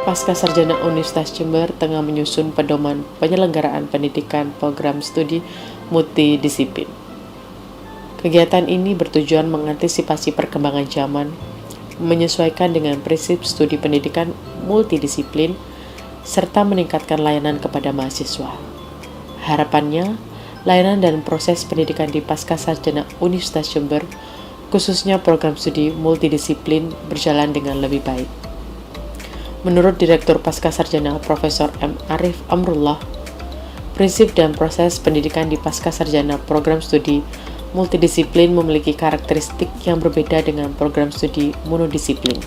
Pascasarjana Universitas Jember tengah menyusun pedoman penyelenggaraan pendidikan program studi multidisiplin. Kegiatan ini bertujuan mengantisipasi perkembangan zaman, menyesuaikan dengan prinsip studi pendidikan multidisiplin, serta meningkatkan layanan kepada mahasiswa. Harapannya, layanan dan proses pendidikan di Pascasarjana Universitas Jember, khususnya program studi multidisiplin, berjalan dengan lebih baik. Menurut Direktur Pascasarjana Profesor M. Arif Amrullah, prinsip dan proses pendidikan di Pascasarjana program studi multidisiplin memiliki karakteristik yang berbeda dengan program studi monodisiplin.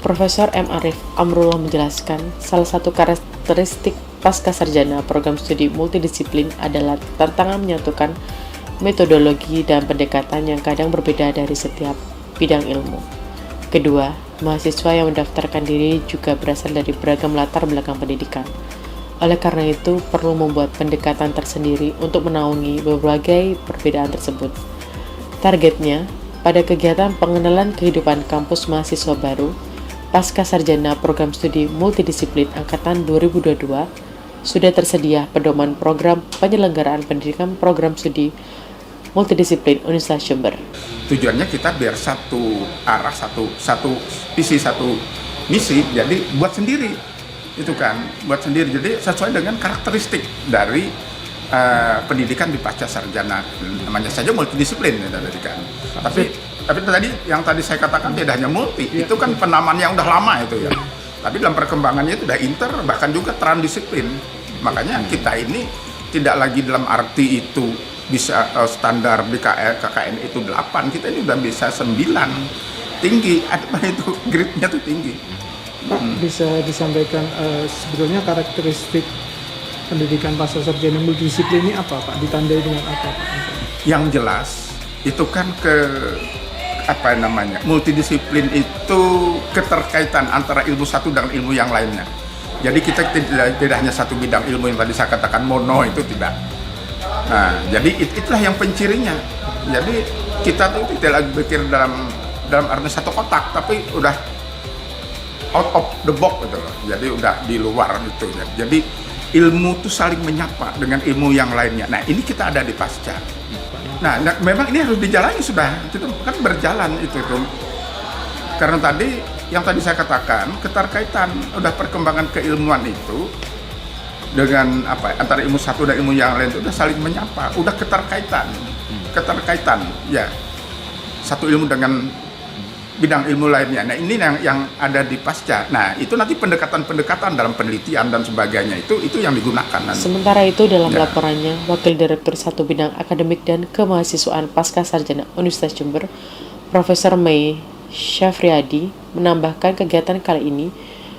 Profesor M. Arif Amrullah menjelaskan, salah satu karakteristik Pascasarjana program studi multidisiplin adalah tantangan menyatukan metodologi dan pendekatan yang kadang berbeda dari setiap bidang ilmu. Kedua, mahasiswa yang mendaftarkan diri juga berasal dari beragam latar belakang pendidikan. Oleh karena itu, perlu membuat pendekatan tersendiri untuk menaungi berbagai perbedaan tersebut. Targetnya, pada kegiatan pengenalan kehidupan kampus mahasiswa baru, Pascasarjana program studi multidisiplin angkatan 2022 sudah tersedia pedoman program penyelenggaraan pendidikan program studi multidisiplin Universitas Jember. Tujuannya kita biar satu arah, satu visi, satu misi, jadi buat sendiri. Itu kan, buat sendiri. Jadi sesuai dengan karakteristik dari pendidikan di Pascasarjana. Namanya saja multidisiplin ya tadi kan. Tapi tadi yang tadi saya katakan tidak hanya multi, itu kan penamaan yang udah lama itu ya. Tapi dalam perkembangannya itu udah inter, bahkan juga transdisiplin. Makanya kita ini tidak lagi dalam arti itu bisa standar di KKN itu 8, kita ini udah bisa 9, tinggi, apa itu grade-nya tuh tinggi. Pak, bisa disampaikan sebetulnya karakteristik pendidikan Pascasarjana multidisiplin ini apa Pak? Ditandai dengan apa Pak? Yang jelas itu kan multidisiplin itu keterkaitan antara ilmu satu dengan ilmu yang lainnya. Jadi kita tidak hanya satu bidang ilmu yang tadi saya katakan mono, itu tidak. Nah, jadi itulah yang pencirinya. Jadi kita tuh tidak lagi berpikir dalam arti satu kotak, tapi udah out of the box gitu loh. Jadi udah di luar itu. Jadi ilmu tuh saling menyapa dengan ilmu yang lainnya. Nah, ini kita ada di Pasca. Nah, memang ini harus dijalani sudah. Itu kan berjalan itu tuh. Karena tadi yang tadi saya katakan keterkaitan udah perkembangan keilmuan itu dengan antara ilmu satu dan ilmu yang lain itu udah saling menyapa, udah keterkaitan ya, satu ilmu dengan bidang ilmu lainnya. Nah, ini yang ada di Pasca. Nah, itu nanti pendekatan dalam penelitian dan sebagainya itu yang digunakan nanti. Sementara itu dalam laporannya, Wakil Direktur 1 Bidang Akademik dan Kemahasiswaan Pascasarjana Universitas Jember, Profesor Mei Syafriadi, menambahkan kegiatan kali ini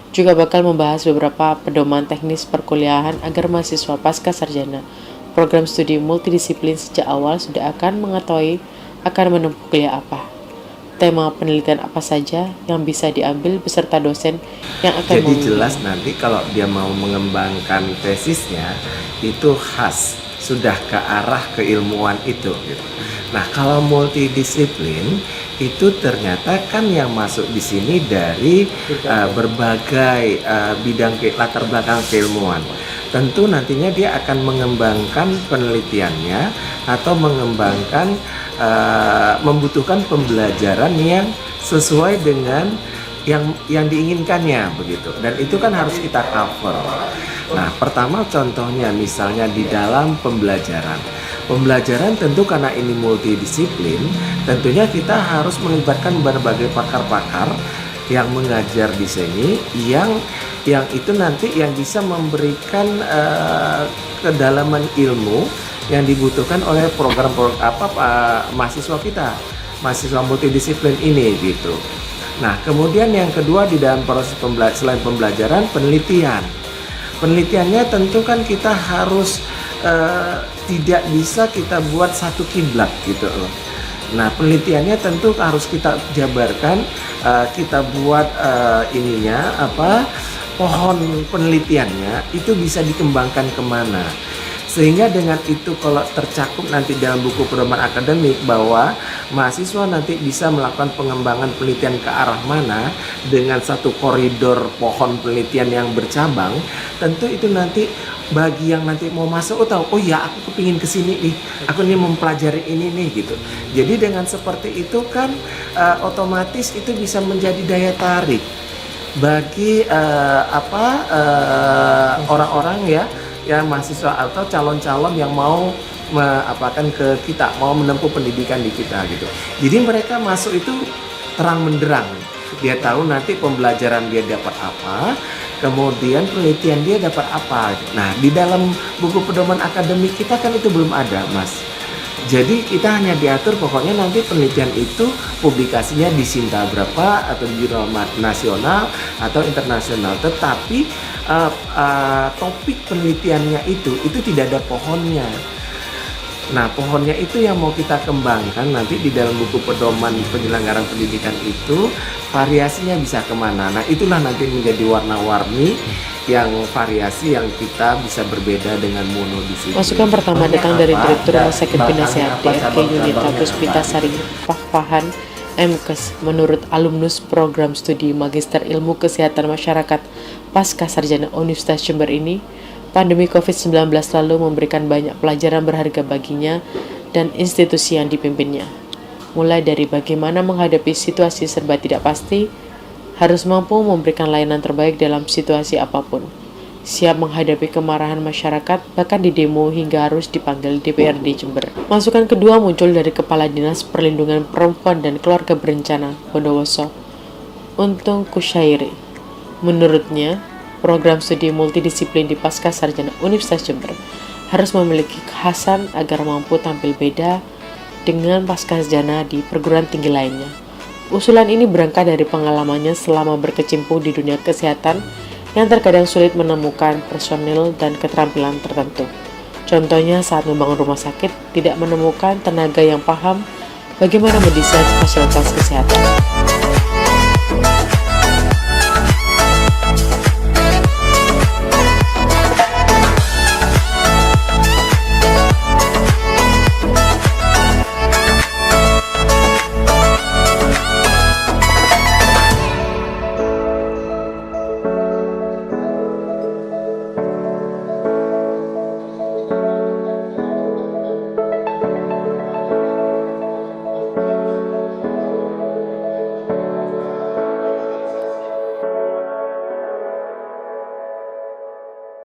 juga bakal membahas beberapa pedoman teknis perkuliahan agar mahasiswa Pascasarjana program studi multidisiplin sejak awal sudah akan mengetahui akan menempuh kuliah apa, tema penelitian apa saja yang bisa diambil beserta dosen yang akan jadi jelas nanti kalau dia mau mengembangkan tesisnya itu khas sudah ke arah keilmuan itu gitu. Nah, kalau multidisiplin itu ternyata kan yang masuk di sini dari berbagai bidang latar belakang keilmuan. Tentu nantinya dia akan mengembangkan penelitiannya atau mengembangkan membutuhkan pembelajaran yang sesuai dengan yang diinginkannya begitu. Dan itu kan harus kita cover. Nah, pertama contohnya misalnya di dalam pembelajaran. Pembelajaran tentu karena ini multidisiplin, tentunya kita harus melibatkan berbagai pakar-pakar yang mengajar di sini, yang itu nanti yang bisa memberikan kedalaman ilmu yang dibutuhkan oleh mahasiswa kita, mahasiswa multidisiplin ini gitu. Nah, kemudian yang kedua di dalam proses selain pembelajaran, penelitian. Penelitiannya tentu kan kita harus tidak bisa kita buat satu kiblat gitu loh. Nah, penelitiannya tentu harus kita jabarkan, kita buat pohon penelitiannya itu bisa dikembangkan kemana. Sehingga dengan itu kalau tercakup nanti dalam buku pedoman akademik bahwa mahasiswa nanti bisa melakukan pengembangan penelitian ke arah mana dengan satu koridor pohon penelitian yang bercabang, tentu itu nanti bagi yang nanti mau masuk, oh tahu, oh ya aku kepingin kesini nih, aku nih mempelajari ini nih gitu. Jadi dengan seperti itu kan otomatis itu bisa menjadi daya tarik bagi orang-orang ya yang mahasiswa atau calon-calon yang mau ke kita, mau menempuh pendidikan di kita gitu. Jadi mereka masuk itu terang benderang. Dia tahu nanti pembelajaran dia dapat apa, kemudian penelitian dia dapat apa. Nah, di dalam buku pedoman akademik kita kan itu belum ada, Mas. Jadi kita hanya diatur pokoknya nanti penelitian itu publikasinya di Sinta berapa atau di jurnal nasional atau internasional. Tetapi topik penelitiannya itu tidak ada pohonnya. Nah, pohonnya itu yang mau kita kembangkan nanti di dalam buku pedoman penyelenggaraan pendidikan itu variasinya bisa kemana. Nah, itulah nanti menjadi warna-warni yang variasi yang kita bisa berbeda dengan monodisiplin. Masukan pertama datang dari Direktur Rumah Sakit Binasehat DRK Yunita Puspitasari Pakpahan MKes. Menurut alumnus program studi Magister Ilmu Kesehatan Masyarakat Pasca Sarjana Universitas Jember ini, pandemi COVID-19 lalu memberikan banyak pelajaran berharga baginya dan institusi yang dipimpinnya. Mulai dari bagaimana menghadapi situasi serba tidak pasti, harus mampu memberikan layanan terbaik dalam situasi apapun, siap menghadapi kemarahan masyarakat, bahkan di demo hingga harus dipanggil DPRD Jember. Masukan kedua muncul dari Kepala Dinas Perlindungan Perempuan dan Keluarga Berencana, Bondowoso, Untung Kusyairi. Menurutnya, program studi multidisiplin di Pasca Sarjana Universitas Jember harus memiliki kekhasan agar mampu tampil beda dengan pasca sarjana di perguruan tinggi lainnya. Usulan ini berangkat dari pengalamannya selama berkecimpung di dunia kesehatan yang terkadang sulit menemukan personil dan keterampilan tertentu. Contohnya saat membangun rumah sakit, tidak menemukan tenaga yang paham bagaimana mendesain fasilitas kesehatan.